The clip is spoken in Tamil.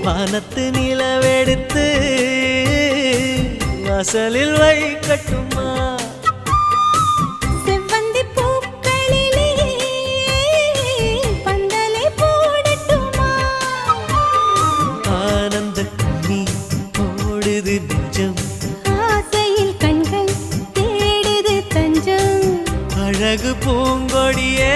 வானத்து நிலவெடுத்து வாசலில் வைக்கட்டுமா செவ்வந்தி பூக்களிலே பந்தலை போடட்டுமா ஆனந்த கண்ணீர் ஓடுது நெஞ்சம் ஆசையில் கண்கள் தேடுது தஞ்சம் அழகு பூங்கொடியே